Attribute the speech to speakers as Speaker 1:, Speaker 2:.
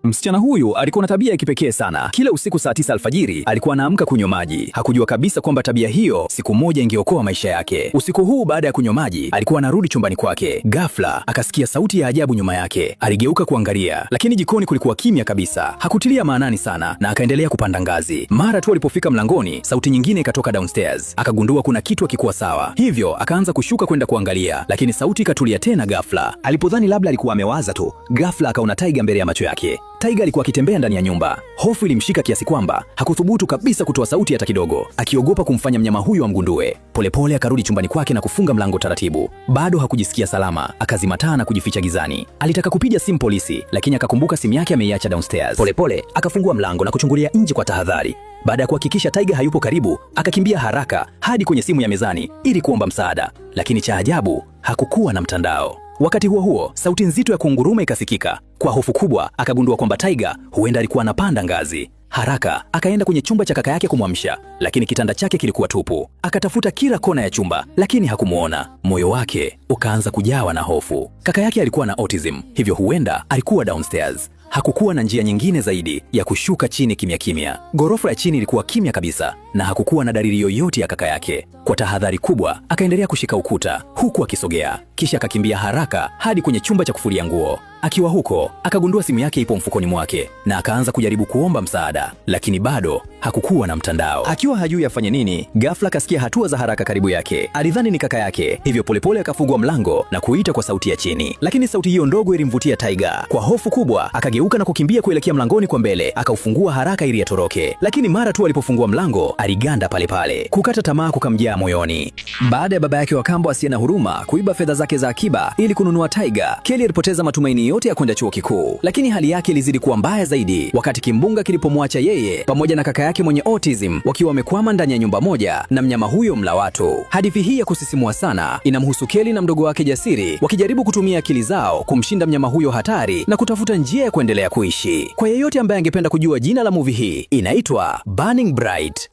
Speaker 1: Msichana huyu alikuwa na tabia ya kipekee sana. Kila usiku saa 9 alfajiri alikuwa anaamka kunywa maji. Hakujua kabisa kwamba tabia hiyo siku moja ingeokoa maisha yake. Usiku huu baada ya kunywa maji, alikuwa anarudi chumbani kwake. Ghafla akasikia sauti ya ajabu nyuma yake. Aligeuka kuangalia, lakini jikoni kulikuwa kimya kabisa. Hakutilia maanani sana na akaendelea kupanda ngazi. Mara tu alipofika mlangoni, sauti nyingine ikatoka downstairs. Akagundua kuna kitu hakikuwa sawa. Hivyo akaanza kushuka kwenda kuangalia, lakini sauti ikatulia tena ghafla. Alipodhani labda alikuwa amewaza tu, ghafla akaona taiga mbele ya macho yake. Taiga alikuwa akitembea ndani ya nyumba. Hofu ilimshika kiasi kwamba hakuthubutu kabisa kutoa sauti hata kidogo, akiogopa kumfanya mnyama huyu amgundue. Polepole akarudi chumbani kwake na kufunga mlango taratibu. Bado hakujisikia salama, akazima taa na kujificha gizani. Alitaka kupiga simu polisi, lakini akakumbuka simu yake ameiacha downstairs. Polepole akafungua mlango na kuchungulia nje kwa tahadhari. Baada ya kuhakikisha taiga hayupo karibu, akakimbia haraka hadi kwenye simu ya mezani ili kuomba msaada. Lakini cha ajabu, hakukuwa na mtandao. Wakati huo huo, sauti nzito ya kunguruma ikasikika. Kwa hofu kubwa, akagundua kwamba taiga huenda alikuwa anapanda ngazi. Haraka akaenda kwenye chumba cha kaka yake kumwamsha, lakini kitanda chake kilikuwa tupu. Akatafuta kila kona ya chumba, lakini hakumuona. Moyo wake ukaanza kujawa na hofu. Kaka yake alikuwa na autism, hivyo huenda alikuwa downstairs. Hakukuwa na njia nyingine zaidi ya kushuka chini kimya kimya. Ghorofa ya chini ilikuwa kimya kabisa na hakukuwa na dalili yoyote ya kaka yake. Kwa tahadhari kubwa, akaendelea kushika ukuta huku akisogea. Kisha akakimbia haraka hadi kwenye chumba cha kufulia nguo. Akiwa huko, akagundua simu yake ipo mfukoni mwake na akaanza kujaribu kuomba msaada, lakini bado hakukuwa na mtandao. Akiwa hajui afanye nini, ghafla akasikia hatua za haraka karibu yake. Alidhani ni kaka yake, hivyo polepole akafungua mlango na kuita kwa sauti ya chini. Lakini sauti hiyo ndogo ilimvutia taiga. Kwa hofu kubwa, akageuka na kukimbia kuelekea mlangoni kwa mbele. Akaufungua haraka ili atoroke, lakini mara tu alipofungua mlango, aliganda pale pale. Kukata tamaa kukamjaa moyoni. Baada ya baba yake wa kambo asiye na huruma kuiba fedha zake za akiba ili kununua taiga, Kelly alipoteza matumaini yote ya kwenda chuo kikuu. Lakini hali yake ilizidi kuwa mbaya zaidi wakati kimbunga kilipomwacha yeye pamoja na kaka yake mwenye autism wakiwa wamekwama ndani ya nyumba moja na mnyama huyo mla watu. Hadithi hii ya kusisimua sana inamhusu Kelly na mdogo wake Jasiri wakijaribu kutumia akili zao kumshinda mnyama huyo hatari na kutafuta njia ya kuendelea kuishi. Kwa yeyote ambaye angependa kujua jina la movie hii, inaitwa Burning Bright.